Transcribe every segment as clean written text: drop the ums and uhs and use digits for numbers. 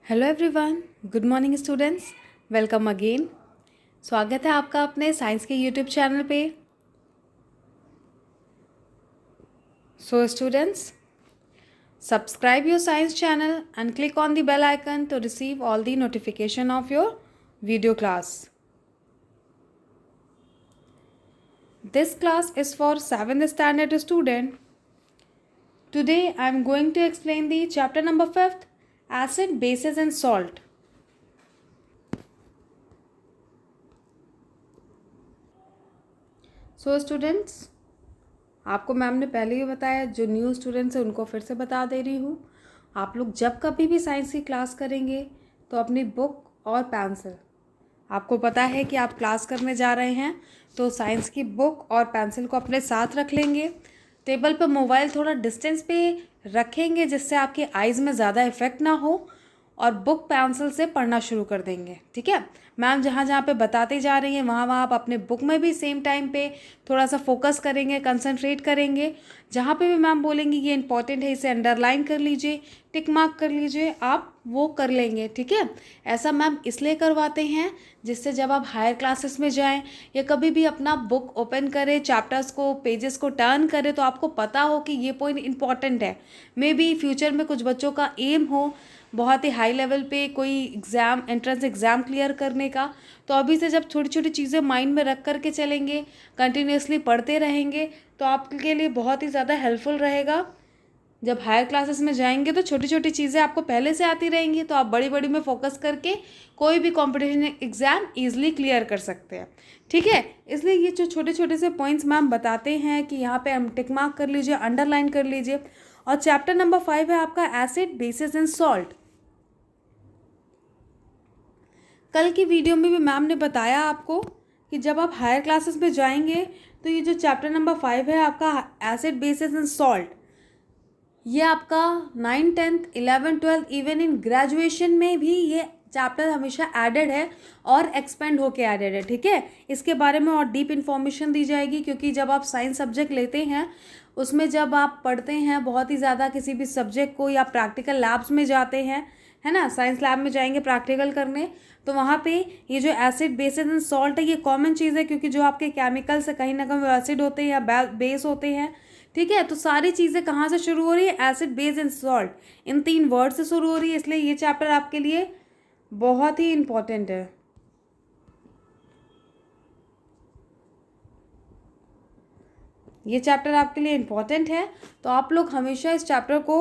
Hello everyone, good morning students. Welcome again. स्वागत है आपका अपने साइंस के यूट्यूब चैनल पे। So students, subscribe your science channel and click on the bell icon to receive all the notification of your video class. This class is for 7th standard student. Today I am going to explain the chapter number 5th, acid, bases and salt. So students, आपको ma'am ने पहले ही बताया, जो new students हैं उनको फिर से बता दे रही हूँ। आप लोग जब कभी भी साइंस की क्लास करेंगे तो अपनी बुक और पेंसिल, आपको पता है कि आप क्लास करने जा रहे हैं तो साइंस की बुक और पेंसिल को अपने साथ रख लेंगे। टेबल पर मोबाइल थोड़ा डिस्टेंस पे रखेंगे जिससे आपकी आइज़ में ज़्यादा इफ़ेक्ट ना हो, और बुक पेंसिल से पढ़ना शुरू कर देंगे। ठीक है, मैम जहाँ जहाँ पे बताते जा रही हैं वहाँ वहाँ आप अपने बुक में भी सेम टाइम पे थोड़ा सा फोकस करेंगे, कंसंट्रेट करेंगे। जहाँ पे भी मैम बोलेंगी ये इंपॉर्टेंट है, इसे अंडरलाइन कर लीजिए, टिक मार्क कर लीजिए, आप वो कर लेंगे। ठीक है, ऐसा मैम इसलिए करवाते हैं जिससे जब आप हायर क्लासेस में जाएं या कभी भी अपना बुक ओपन करें, चैप्टर्स को, पेजेस को टर्न करें, तो आपको पता हो कि ये पॉइंट इंपॉर्टेंट है। मे बी फ्यूचर में कुछ बच्चों का एम हो बहुत ही हाई लेवल पे कोई एग्ज़ाम, एंट्रेंस एग्ज़ाम क्लियर करने का, तो अभी से जब छोटी छोटी चीज़ें माइंड में रख करके चलेंगे, कंटिन्यूसली पढ़ते रहेंगे, तो आपके लिए बहुत ही ज़्यादा हेल्पफुल रहेगा। जब हायर क्लासेस में जाएंगे तो छोटी छोटी चीज़ें आपको पहले से आती रहेंगी, तो आप बड़ी बड़ी में फोकस करके कोई भी कॉम्पिटिशन एग्ज़ाम ईजिली क्लियर कर सकते हैं। ठीक है, इसलिए ये जो छोटे छोटे से पॉइंट्स मैम बताते हैं कि यहाँ पे हम टिक मार्क कर लीजिए, अंडरलाइन कर लीजिए। और चैप्टर नंबर 5 है आपका एसिड, बेसिस एंड सॉल्ट। कल की वीडियो में भी मैम ने बताया आपको कि जब आप हायर क्लासेस में जाएंगे तो ये जो चैप्टर नंबर 5 है आपका एसिड, बेसिस एंड सॉल्ट, ये आपका 9th 10th 11th 12th even in graduation में भी ये चैप्टर हमेशा एडेड है और एक्सपेंड होके एडेड है। ठीक है, इसके बारे में और डीप इन्फॉर्मेशन दी जाएगी, क्योंकि जब आप साइंस सब्जेक्ट लेते हैं उसमें जब आप पढ़ते हैं बहुत ही ज़्यादा किसी भी सब्जेक्ट को, या प्रैक्टिकल लैब्स में जाते हैं, है ना, साइंस लैब में जाएंगे प्रैक्टिकल करने, तो वहाँ पे ये जो एसिड, बेसिस एंड सॉल्ट है ये कॉमन चीज़ है, क्योंकि जो आपके केमिकल्स है कहीं ना कहीं एसिड होते हैं या बेस होते हैं। ठीक है, तो सारी चीज़ें कहाँ से शुरू हो रही है? Acid, base and salt, in 3 word से शुरू हो रही है, इसलिए ये चैप्टर आपके लिए बहुत ही इम्पोर्टेंट है। ये चैप्टर आपके लिए इम्पोर्टेंट है, तो आप लोग हमेशा इस चैप्टर को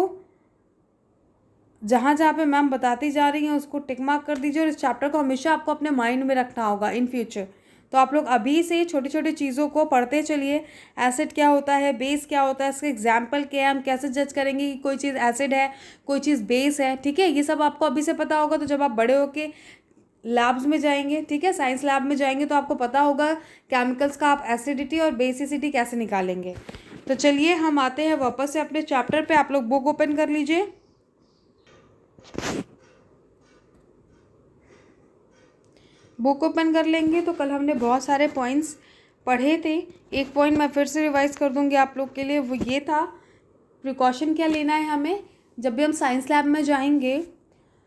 जहाँ जहाँ पे मैम बताती जा रही हैं उसको टिक मार्क कर दीजिए, और इस चैप्टर को हमेशा आपको अपने माइंड में रखना होगा इन फ्यूचर। तो आप लोग अभी से छोटी छोटी चीज़ों को पढ़ते चलिए। एसिड क्या होता है, बेस क्या होता है, इसका एग्जाम्पल क्या है, हम कैसे जज करेंगे कि कोई चीज़ एसिड है, कोई चीज़ बेस है। ठीक है, ये सब आपको अभी से पता होगा, तो जब आप बड़े होके लैब्स में जाएंगे, ठीक है, साइंस लैब में जाएंगे, तो आपको पता होगा केमिकल्स का आप एसिडिटी और बेसिसिटी कैसे निकालेंगे। तो चलिए हम आते हैं वापस से अपने चैप्टर पे। आप लोग बुक ओपन कर लीजिए। बुक ओपन कर लेंगे तो कल हमने बहुत सारे पॉइंट्स पढ़े थे। एक पॉइंट मैं फिर से रिवाइज कर दूंगी आप लोग के लिए, वो ये था प्रिकॉशन क्या लेना है हमें जब भी हम साइंस लैब में जाएंगे।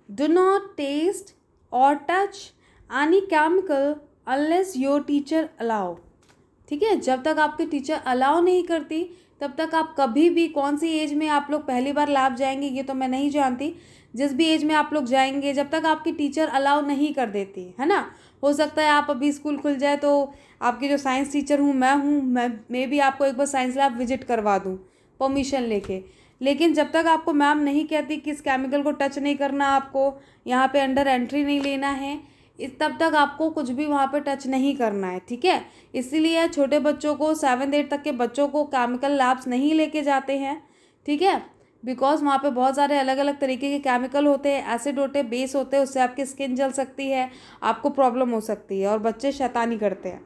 डू नॉट टेस्ट और touch any chemical unless your teacher allow. ठीक है, जब तक आपके टीचर अलाउ नहीं करती तब तक आप कभी भी, कौन सी एज में आप लोग पहली बार लैब जाएंगे ये तो मैं नहीं जानती, जिस भी एज में आप लोग जाएंगे, जब तक आपकी टीचर अलाउ नहीं कर देती है ना, हो सकता है आप अभी स्कूल खुल जाए तो आपकी जो साइंस टीचर मैं भी आपको एक बार साइंस लैब विजिट करवा दूँ परमिशन लेके, लेकिन जब तक आपको मैम नहीं कहती कि इस केमिकल को टच नहीं करना, आपको यहाँ पे अंडर एंट्री नहीं लेना है, तब तक आपको कुछ भी वहाँ पे टच नहीं करना है। ठीक है, इसीलिए छोटे बच्चों को, 7th 8th तक के बच्चों को केमिकल लैब्स नहीं लेके जाते हैं। ठीक है, बिकॉज वहाँ पे बहुत सारे अलग अलग तरीके के केमिकल होते हैं, एसिड होते हैं, बेस होते हैं, उससे आपकी स्किन जल सकती है, आपको प्रॉब्लम हो सकती है, और बच्चे शैतानी करते हैं।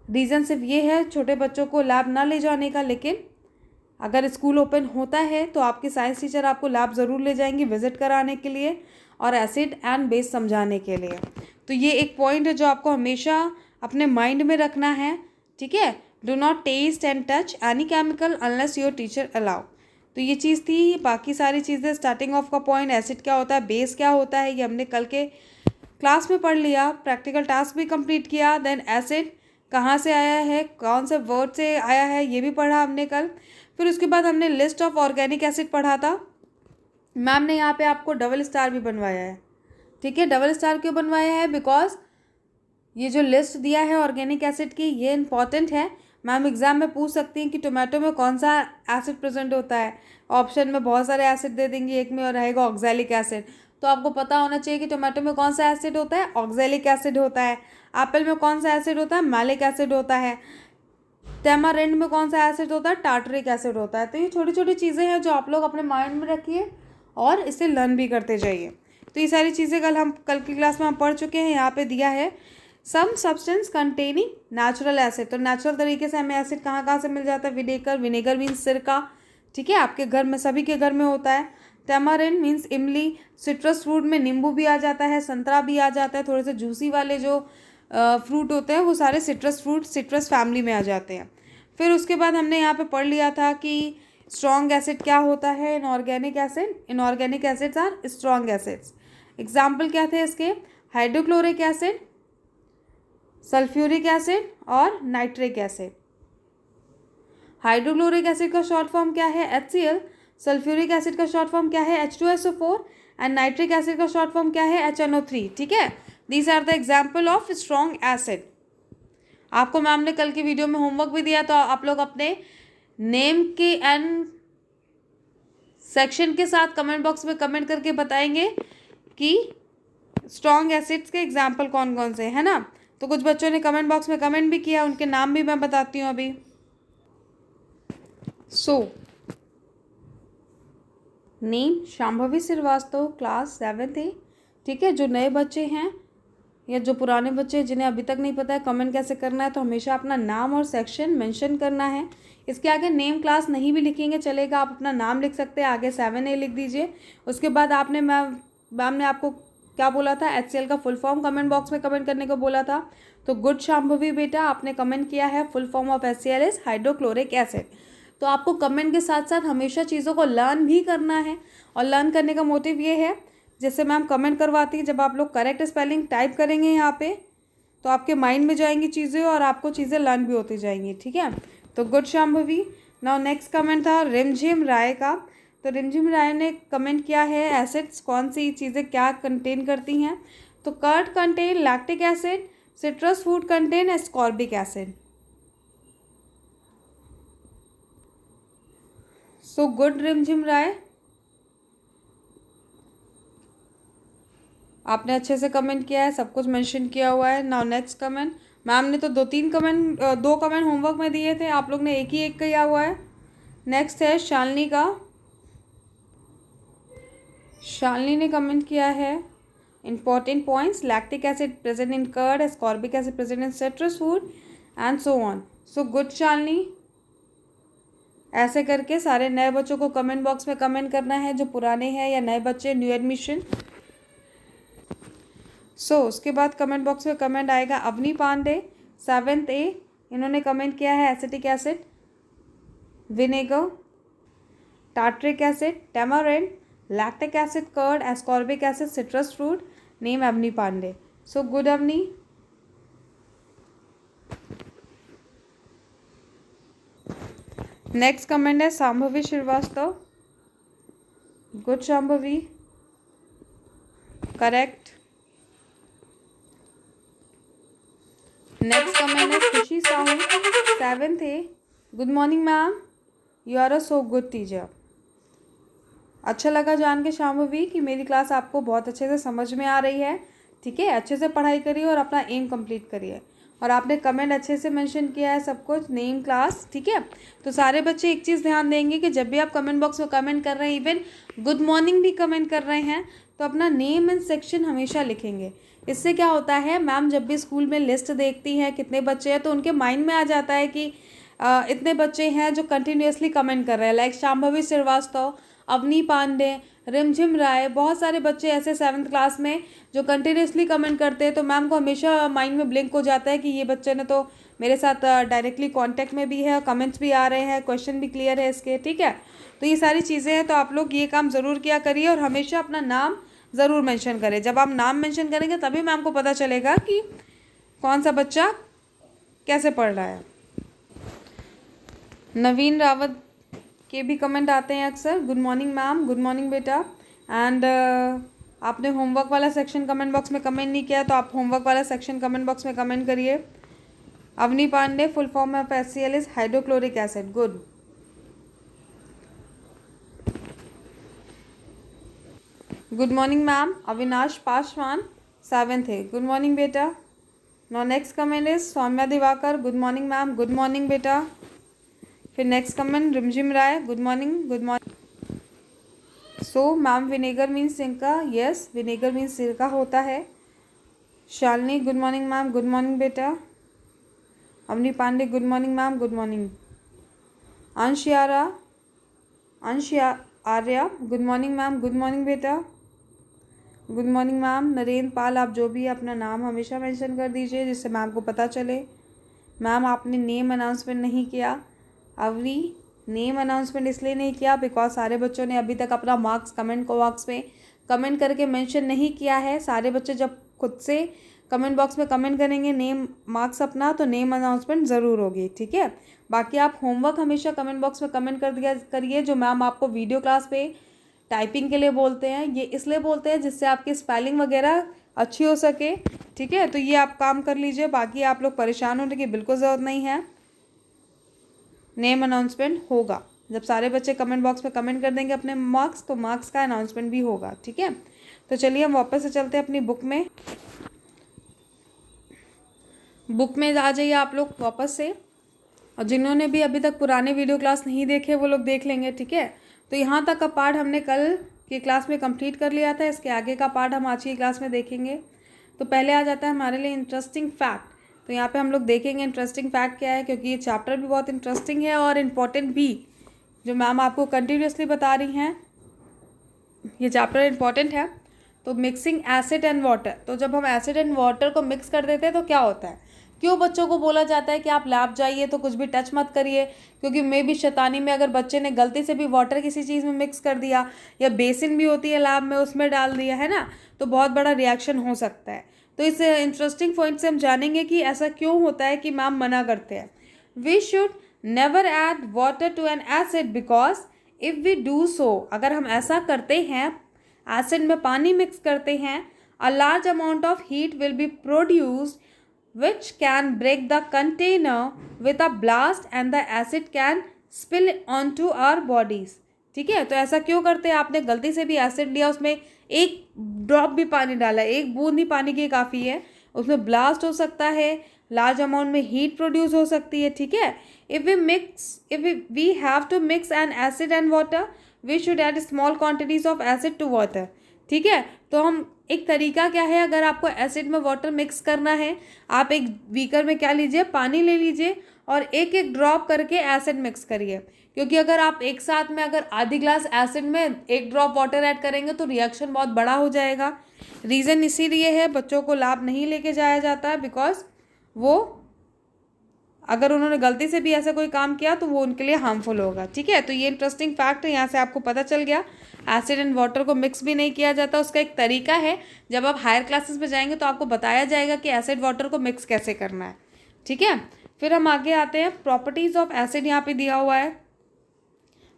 रीज़न सिर्फ ये है छोटे बच्चों को लैब ना ले जाने का, लेकिन अगर स्कूल ओपन होता है तो आपकी साइंस टीचर आपको लैब ज़रूर ले जाएंगी विजिट कराने के लिए और एसिड एंड बेस समझाने के लिए। तो ये एक पॉइंट है जो आपको हमेशा अपने माइंड में रखना है। ठीक है, do not taste and touch any chemical unless your teacher allow. तो ये चीज़ थी। बाकी सारी चीज़ें, स्टार्टिंग ऑफ का पॉइंट, एसिड क्या होता है, बेस क्या होता है, ये हमने कल के क्लास में पढ़ लिया। प्रैक्टिकल टास्क भी कंप्लीट किया। देन एसिड कहाँ से आया है, कौन से वर्ड से आया है, ये भी पढ़ा हमने कल। फिर उसके बाद हमने लिस्ट ऑफ ऑर्गेनिक एसिड पढ़ा था। मैम ने यहाँ पे आपको डबल स्टार भी बनवाया है, ठीक है। डबल स्टार क्यों बनवाया है, बिकॉज ये जो लिस्ट दिया है ऑर्गेनिक एसिड की, ये इंपॉर्टेंट है। मैम एग्जाम में पूछ सकती हैं कि टोमेटो में कौन सा एसिड प्रेजेंट होता है। ऑप्शन में बहुत सारे एसिड दे देंगे, एक में और रहेगा ऑक्सैलिक एसिड। तो आपको पता होना चाहिए कि टोमेटो में कौन सा एसिड होता है, ऑक्सैलिक एसिड होता है। एप्पल में कौन सा एसिड होता है, मैलिक एसिड होता है। टैमारिंड में कौन सा एसिड होता है, टार्टरिक एसिड होता है। तो ये छोटी छोटी चीज़ें हैं जो आप लोग अपने माइंड में रखिए और इसे लर्न भी करते जाइए। तो ये सारी चीज़ें कल की क्लास में हम पढ़ चुके हैं। यहाँ पे दिया है some substance containing natural acid. तो नेचुरल तरीके से हमें एसिड कहाँ कहाँ से मिल जाता है, विनेगर, विनेगर मीन्स सिरका, ठीक है, आपके घर में, सभी के घर में होता है। टैमारिंड मीन्स इमली। सिट्रस फ्रूट में नींबू भी आ जाता है, संतरा भी आ जाता है। थोड़े से जूसी वाले जो फ्रूट होते हैं वो सारे सिट्रस फ्रूट, सिट्रस फैमिली में आ जाते हैं। फिर उसके बाद हमने यहाँ पे पढ़ लिया था कि स्ट्रॉन्ग एसिड क्या होता है, inorganic acid. Inorganic acids are strong acids. Example क्या थे इसके, हाइड्रोक्लोरिक एसिड, सल्फ्यूरिक एसिड और नाइट्रिक एसिड। हाइड्रोक्लोरिक एसिड का शॉर्ट फॉर्म क्या है, HCl। सल्फ्यूरिक एसिड का शॉर्ट फॉर्म क्या है, H2SO4। एंड नाइट्रिक एसिड का शॉर्ट फॉर्म क्या है, HNO3, ठीक है। These are the example of strong acid. आपको मैम ने कल की वीडियो में होमवर्क भी दिया, तो आप लोग अपने नेम के एंड सेक्शन के साथ कमेंट बॉक्स में कमेंट करके बताएंगे कि स्ट्रॉन्ग एसिड्स के एग्जाम्पल कौन कौन से है ना। तो कुछ बच्चों ने कमेंट बॉक्स में कमेंट भी किया, उनके नाम भी मैं बताती हूँ अभी। Name Shambhavi Srivastava, class 7th A, ठीक है। जो नए बच्चे हैं या जो पुराने बच्चे हैं जिन्हें अभी तक नहीं पता है कमेंट कैसे करना है, तो हमेशा अपना नाम और सेक्शन मेंशन करना है। इसके आगे नेम क्लास नहीं भी लिखेंगे चलेगा, आप अपना नाम लिख सकते हैं, आगे 7A लिख दीजिए। उसके बाद आपने मैम ने आपको क्या बोला था, HCl का फुल फॉर्म कमेंट बॉक्स में कमेंट करने को बोला था। तो गुड शांभवी बेटा, आपने कमेंट किया है full form of HCl is hydrochloric acid. तो आपको कमेंट के साथ साथ हमेशा चीज़ों को लर्न भी करना है, और लर्न करने का मोटिव ये है, जैसे मैम कमेंट करवाती है, जब आप लोग करेक्ट स्पेलिंग टाइप करेंगे यहाँ पे तो आपके माइंड में जाएंगी चीज़ें और आपको चीज़ें लर्न भी होती जाएंगी, ठीक है। तो good Shambhavi. Now next comment था रिमझिम राय का। तो रिमझिम राय ने कमेंट किया है एसिड्स कौन सी चीज़ें क्या कंटेन करती हैं। तो curd contain lactic acid, citrus fruit contain ascorbic acid. So good Rimjhim Rai, आपने अच्छे से कमेंट किया है, सब कुछ मेंशन किया हुआ है। नाउ नेक्स्ट कमेंट, मैम ने तो दो कमेंट होमवर्क में दिए थे, आप लोग ने एक ही एक किया हुआ है। नेक्स्ट है शालिनी का। शालिनी ने कमेंट किया है important points, lactic acid present in curd, ascorbic acid present in citrus food and so on. So good Shalini. ऐसे करके सारे नए बच्चों को कमेंट बॉक्स में कमेंट करना है, जो पुराने हैं या नए बच्चे, न्यू एडमिशन। उसके बाद कमेंट बॉक्स में कमेंट आएगा अवनी पांडे, 7th A। इन्होंने कमेंट किया है acetic acid, vinegar, tartaric acid, tamarind, lactic acid, curd, ascorbic acid, citrus fruit. Name Avni Pandey. So good Avni. Next comment है Shambhavi Srivastava. Good Shambhavi, correct. Next comment है Khushi Sahu, 7th A। Good morning ma'am, you are a so good teacher. अच्छा लगा जान के शांभवी कि मेरी class आपको बहुत अच्छे से समझ में आ रही है, ठीक है। अच्छे से पढ़ाई करिए और अपना एम कंप्लीट करिए। और आपने कमेंट अच्छे से मेंशन किया है सब कुछ, नेम क्लास, ठीक है। तो सारे बच्चे एक चीज़ ध्यान देंगे कि जब भी आप कमेंट बॉक्स में कमेंट कर रहे हैं, इवन गुड मॉर्निंग भी कमेंट कर रहे हैं, तो अपना नेम एंड सेक्शन हमेशा लिखेंगे। इससे क्या होता है, मैम जब भी स्कूल में लिस्ट देखती हैं कितने बच्चे हैं, तो उनके माइंड में आ जाता है कि इतने बच्चे हैं जो कंटिन्यूसली कमेंट कर रहे हैं, लाइक शांभवी श्रीवास्तव, अवनी पांडे, रिमझिम राय, बहुत सारे बच्चे ऐसे 7th क्लास में जो कंटिन्यूसली कमेंट करते हैं। तो मैम को हमेशा माइंड में ब्लिंक हो जाता है कि ये बच्चे ने तो मेरे साथ डायरेक्टली कांटेक्ट में भी है, कमेंट्स भी आ रहे हैं, क्वेश्चन भी क्लियर है इसके, ठीक है। तो ये सारी चीज़ें हैं, तो आप लोग ये काम ज़रूर किया करिए और हमेशा अपना नाम ज़रूर मेंशन करें। जब आप नाम मेंशन करेंगे तभी मैम को पता चलेगा कि कौन सा बच्चा कैसे पढ़ रहा है। नवीन रावत के भी कमेंट आते हैं अक्सर, good morning ma'am, good morning बेटा। एंड आपने होमवर्क वाला सेक्शन कमेंट बॉक्स में कमेंट नहीं किया तो आप होमवर्क वाला सेक्शन कमेंट बॉक्स में कमेंट करिए। Avni Pandey, full form of HCl is hydrochloric acid, good. Good morning ma'am. Avinash Paswan 7th है, गुड मॉर्निंग बेटा। No next comment is Saumya Diwakar, good morning ma'am, good morning बेटा। फिर next comment Rimjhim Rai, good morning, good morning. So ma'am vinegar means सिरका, yes vinegar means सिरका होता है। Shalini, good morning ma'am, good morning बेटा। Avni Pandey, good morning ma'am, good morning. Ansh Arya, good morning ma'am, good morning बेटा। Good morning ma'am. Narendra Pal, आप जो भी अपना नाम हमेशा मेंशन कर दीजिए जिससे मैम को पता चले। मैम आपने नेम अनाउंसमेंट नहीं किया। अवरी, नेम अनाउंसमेंट इसलिए नहीं किया बिकॉज सारे बच्चों ने अभी तक अपना मार्क्स कमेंट बॉक्स में कमेंट करके मेंशन नहीं किया है। सारे बच्चे जब खुद से कमेंट बॉक्स में कमेंट करेंगे नेम मार्क्स अपना, तो नेम अनाउंसमेंट ज़रूर होगी, ठीक है। बाकी आप होमवर्क हमेशा कमेंट बॉक्स में कमेंट कर दिया करिए। जो मैम आपको वीडियो क्लास पे टाइपिंग के लिए बोलते हैं, ये इसलिए बोलते हैं जिससे आपकी स्पेलिंग वगैरह अच्छी हो सके, ठीक है। तो ये आप काम कर लीजिए, बाकी आप लोग परेशान होने की बिल्कुल ज़रूरत नहीं है। नेम अनाउंसमेंट होगा जब सारे बच्चे कमेंट बॉक्स में कमेंट कर देंगे अपने मार्क्स, तो मार्क्स का अनाउंसमेंट भी होगा, ठीक है। तो चलिए हम वापस से चलते हैं अपनी बुक में आ जाइए आप लोग वापस से। और जिन्होंने भी अभी तक पुराने वीडियो क्लास नहीं देखे वो लोग देख लेंगे, ठीक है। तो यहाँ तक का पार्ट हमने कल की क्लास में कंप्लीट कर लिया था, इसके आगे का पार्ट हम आज की क्लास में देखेंगे। तो पहले आ जाता है हमारे लिए इंटरेस्टिंग फैक्ट। तो यहाँ पे हम लोग देखेंगे इंटरेस्टिंग फैक्ट क्या है, क्योंकि ये चैप्टर भी बहुत इंटरेस्टिंग है और इम्पॉर्टेंट भी, जो मैम आपको कंटिन्यूसली बता रही हैं ये चैप्टर इम्पॉर्टेंट है। तो मिक्सिंग एसिड एंड वाटर, तो जब हम एसिड एंड वाटर को मिक्स कर देते हैं तो क्या होता है, क्यों बच्चों को बोला जाता है कि आप लैब जाइए तो कुछ भी टच मत करिए, क्योंकि मे भी शैतानी में अगर बच्चे ने गलती से भी वाटर किसी चीज़ में मिक्स कर दिया, या बेसिन भी होती है लैब में उसमें डाल दिया है ना, तो बहुत बड़ा रिएक्शन हो सकता है। तो इस इंटरेस्टिंग पॉइंट से हम जानेंगे कि ऐसा क्यों होता है कि मैम मना करते हैं। We should never add water to an acid because if we do so, अगर हम ऐसा करते हैं एसिड में पानी मिक्स करते हैं, a large amount of heat will be produced which can break the container with a blast and the acid can spill onto our bodies, ठीक है। तो ऐसा क्यों करते हैं, आपने गलती से भी एसिड लिया, उसमें एक ड्रॉप भी पानी डाला, एक बूंद ही पानी की काफ़ी है, उसमें ब्लास्ट हो सकता है, लार्ज अमाउंट में हीट प्रोड्यूस हो सकती है, ठीक है। If we have to mix an acid and water we should add small quantities of acid to water, ठीक है। तो हम एक तरीका क्या है, अगर आपको एसिड में वाटर मिक्स करना है, आप एक बीकर में क्या लीजिए, पानी ले लीजिए और एक एक ड्रॉप करके एसिड मिक्स करिए, क्योंकि अगर आप एक साथ में अगर आधी ग्लास एसिड में एक ड्रॉप वाटर ऐड करेंगे तो रिएक्शन बहुत बड़ा हो जाएगा। रीज़न इसीलिए है बच्चों को लैब नहीं लेके जाया जाता है, बिकॉज वो अगर उन्होंने गलती से भी ऐसा कोई काम किया तो वो उनके लिए हार्मफुल होगा, ठीक है। तो ये इंटरेस्टिंग फैक्ट है, यहाँ से आपको पता चल गया एसिड एंड वाटर को मिक्स भी नहीं किया जाता, उसका एक तरीका है। जब आप हायर क्लासेस में जाएंगे तो आपको बताया जाएगा कि एसिड वाटर को मिक्स कैसे करना है, ठीक है। फिर हम आगे आते हैं, प्रॉपर्टीज़ ऑफ एसिड यहाँ पे दिया हुआ है।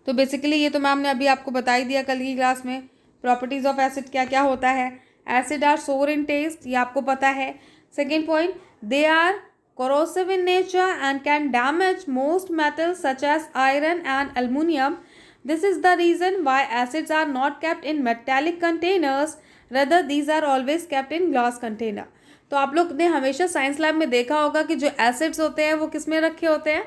तो बेसिकली ये तो मैम ने अभी आपको बता ही दिया कल की क्लास में, प्रॉपर्टीज़ ऑफ एसिड क्या क्या होता है। एसिड आर सोर इन टेस्ट, ये आपको पता है। Second point, they are corrosive in nature and can damage most metals such as iron and aluminum. This is the reason why acids are not kept in metallic containers, rather these are always kept in glass container. तो आप लोग ने हमेशा science lab में देखा होगा कि जो एसिड्स होते हैं वो किस में रखे होते हैं,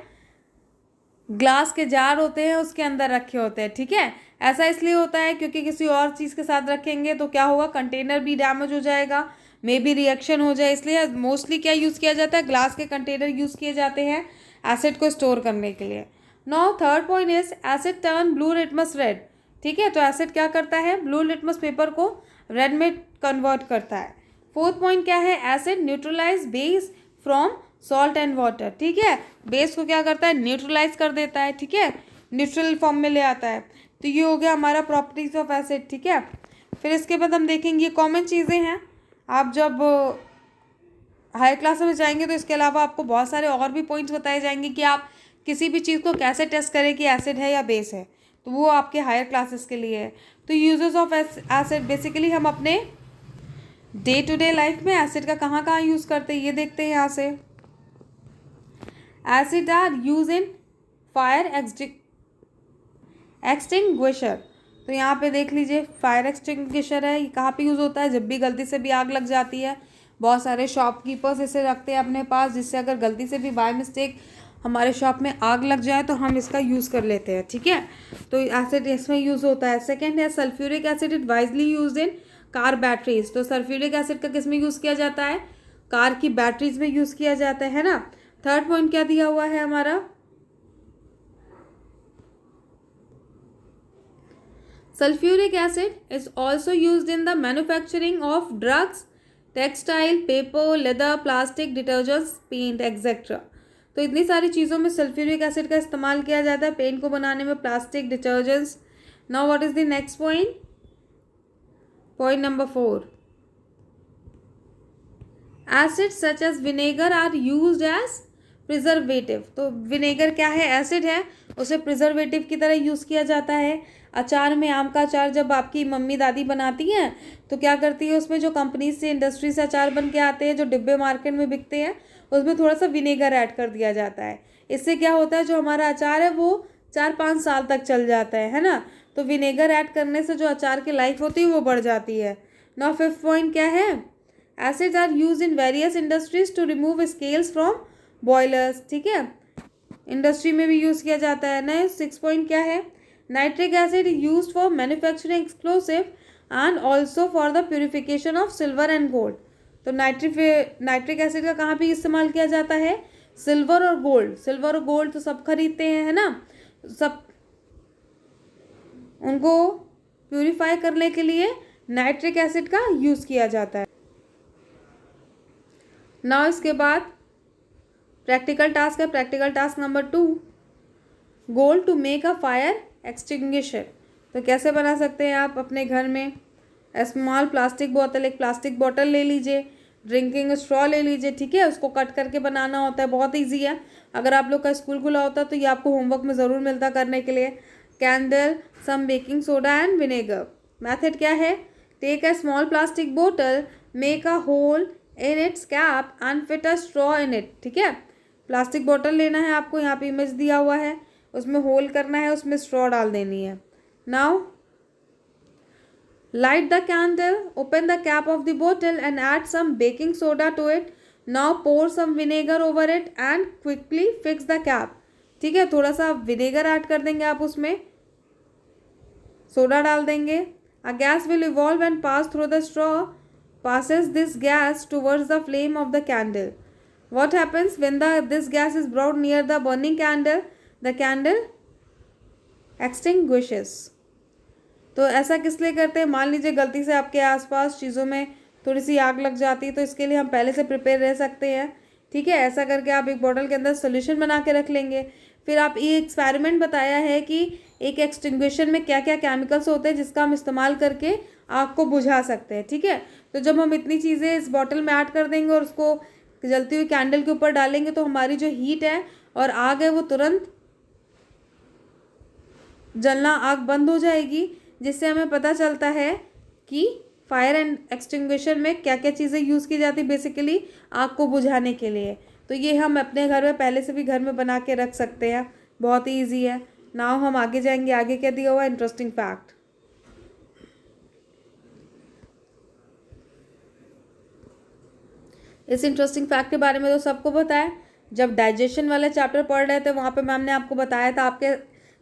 ग्लास के जार होते हैं उसके अंदर रखे होते हैं, ठीक है। ऐसा इसलिए होता है क्योंकि किसी और चीज़ के साथ रखेंगे तो क्या होगा, कंटेनर भी डैमेज हो जाएगा, मे भी रिएक्शन हो जाए, इसलिए मोस्टली क्या यूज़ किया जाता है, ग्लास के कंटेनर यूज़ किए जाते हैं एसिड को स्टोर करने के लिए। Now third point is acid turn blue litmus red, ठीक है। तो एसिड क्या करता है, ब्लू लिटमस पेपर को रेड में कन्वर्ट करता है। फोर्थ पॉइंट क्या है, acid neutralize base from salt and water, ठीक है। बेस को क्या करता है, न्यूट्रलाइज कर देता है, ठीक है, न्यूट्रल फॉर्म में ले आता है। तो ये हो गया हमारा प्रॉपर्टीज ऑफ एसिड, ठीक है। फिर इसके बाद हम देखेंगे कॉमन चीज़ें हैं। आप जब हायर क्लास में जाएंगे तो इसके अलावा आपको बहुत सारे और भी पॉइंट्स बताए जाएंगे कि आप किसी भी चीज़ को कैसे टेस्ट करें कि एसिड है या बेस है, तो वो आपके हायर क्लासेस के लिए है। तो यूजेस ऑफ एसिड, बेसिकली हम अपने डे टू डे लाइफ में एसिड का कहाँ कहाँ यूज़ करते हैं ये देखते हैं यहाँ से। Acid are use in fire extinguisher. तो यहाँ पे देख लीजिए फायर एक्सटिंग्विशर है, ये कहाँ पे यूज़ होता है, जब भी गलती से भी आग लग जाती है। बहुत सारे शॉपकीपर्स इसे रखते हैं अपने पास, जिससे अगर गलती से भी बाय मिस्टेक हमारे शॉप में आग लग जाए तो हम इसका यूज़ कर लेते हैं, ठीक है। तो एसिड इसमें यूज़ होता है। सेकेंड है sulphuric acid, it wisely use in car batteries. तो सल्फ्यूरिक एसिड का किस में यूज़ किया जाता है, कार की बैटरीज में यूज़ किया जाता है ना। थर्ड पॉइंट क्या दिया हुआ है हमारा, sulfuric acid is also used in the manufacturing of drugs, textile, paper, leather, plastic, detergents, paint, etc. तो इतनी सारी चीज़ों में सल्फ्यूरिक एसिड का इस्तेमाल किया जाता है, पेंट को बनाने में, plastic, detergents. Now what is the next point, point number 4, acid such as vinegar are used as preservative. तो विनेगर क्या है, एसिड है, उसे प्रिजर्वेटिव की तरह यूज़ किया जाता है। अचार में, आम का अचार जब आपकी मम्मी दादी बनाती हैं तो क्या करती है, उसमें जो कंपनी से, इंडस्ट्री से अचार बन के आते हैं, जो डिब्बे मार्केट में बिकते हैं, उसमें थोड़ा सा विनेगर ऐड कर दिया जाता है। इससे क्या होता है, जो हमारा अचार है वो 4-5 साल तक चल जाता है ना। तो विनेगर ऐड करने से जो अचार की लाइफ होती है वो बढ़ जाती है। नाउ फिफ्थ पॉइंट क्या है, acids are use in various industries to remove scales from boilers, ठीक है, इंडस्ट्री में भी यूज़ किया जाता है। ना सिक्स पॉइंट क्या है, nitric acid used for manufacturing explosive and also for the purification of silver and gold. तो नाइट्रिक एसिड का कहाँ पे इस्तेमाल किया जाता है, सिल्वर और गोल्ड। सिल्वर और गोल्ड तो सब खरीदते हैं, है ना, सब उनको प्यूरिफाई करने के लिए नाइट्रिक एसिड का यूज़ किया जाता है। नाउ इसके बाद प्रैक्टिकल टास्क है, practical task number 2, goal to make a fire extinguisher. तो कैसे बना सकते हैं आप अपने घर में, स्मॉल प्लास्टिक बोतल, एक प्लास्टिक बोतल ले लीजिए, ड्रिंकिंग स्ट्रॉ ले लीजिए, ठीक है, उसको कट करके बनाना होता है, बहुत ईजी है। अगर आप लोग का स्कूल खुला होता तो ये आपको होमवर्क में ज़रूर मिलता करने के लिए। Candle, some baking soda and vinegar. Method क्या है, टेक अ स्मॉल प्लास्टिक बोतल, make a hole in its cap and fit a straw in it. ठीक है, प्लास्टिक बोतल लेना है आपको, यहाँ पे इमेज दिया हुआ है, उसमें होल करना है, उसमें स्ट्रॉ डाल देनी है। Now light the candle, open the cap of the bottle and add some baking soda to it. Now pour some vinegar over it and quickly fix the cap. ठीक है, थोड़ा सा विनेगर ऐड कर देंगे आप, उसमें सोडा डाल देंगे। A gas will evolve and pass through the straw, passes this gas towards the flame of the candle. What happens when this gas is brought near the burning candle? The candle extinguishes. तो ऐसा किस लिए करते हैं, मान लीजिए गलती से आपके आसपास चीज़ों में थोड़ी सी आग लग जाती है, तो इसके लिए हम पहले से प्रिपेयर रह सकते हैं। ठीक है, ऐसा करके आप एक बॉटल के अंदर सोल्यूशन बना के रख लेंगे। फिर आप ये एक्सपेरिमेंट बताया है कि एक एक्सटिंग्विशर में क्या क्या केमिकल्स होते हैं जिसका हम इस्तेमाल करके आग को बुझा सकते हैं। ठीक है, तो जब हम इतनी चीज़ें इस बॉटल में ऐड कर देंगे और उसको जलती हुई कैंडल के ऊपर डालेंगे तो हमारी जो हीट है और आग है वो तुरंत जलना, आग बंद हो जाएगी, जिससे हमें पता चलता है कि फायर एंड एक्सटिंग्विशर में क्या क्या चीज़ें यूज़ की जाती बेसिकली आग को बुझाने के लिए। तो ये हम अपने घर में पहले से भी घर में बना के रख सकते हैं, बहुत ही ईजी है। नाउ हम आगे जाएंगे, आगे क्या दिया हुआ है, इंटरेस्टिंग फैक्ट। इस इंटरेस्टिंग फैक्ट के बारे में तो सबको पता है, जब डाइजेशन वाले चैप्टर पढ़ रहे थे वहाँ पे मैम ने आपको बताया था आपके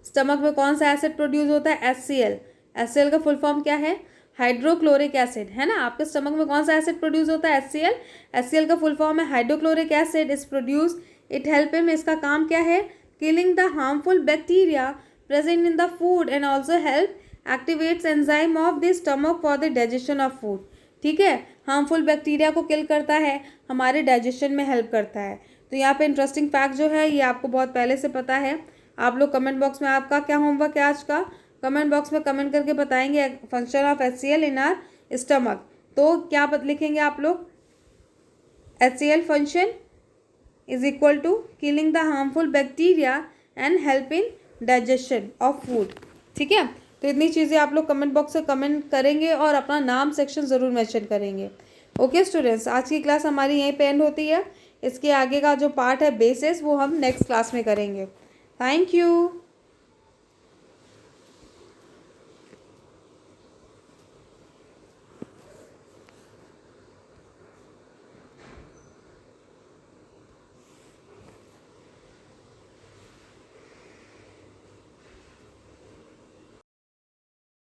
स्टमक में कौन सा एसिड प्रोड्यूस होता है, HCl। HCl का फुल फॉर्म क्या है, हाइड्रोक्लोरिक एसिड, है ना। आपके स्टमक में कौन सा एसिड प्रोड्यूस होता है, HCl। HCl का फुल फॉर्म है hydrochloric acid is produce, it help him, इसका काम क्या है, killing the harmful bacteria present in the food and also help activates enzyme of the stomach for the digestion of food. ठीक है, harmful bacteria को किल करता है, हमारे डाइजेशन में हेल्प करता है। तो यहाँ पे इंटरेस्टिंग फैक्ट जो है ये आपको बहुत पहले से पता है। आप लोग कमेंट बॉक्स में आपका क्या होमवर्क है आज का, कमेंट बॉक्स में कमेंट करके बताएंगे function of HCl in our stomach. तो क्या लिखेंगे आप लोग? HCl function is equal to killing the harmful bacteria and help in digestion of food. ठीक है, तो इतनी चीज़ें आप लोग कमेंट बॉक्स में कमेंट करेंगे और अपना नाम सेक्शन ज़रूर मेंशन करेंगे। ओके स्टूडेंट्स, आज की क्लास हमारी यहीं पे एंड होती है। इसके आगे का जो पार्ट है बेसिस, वो हम नेक्स्ट क्लास में करेंगे। Thank you.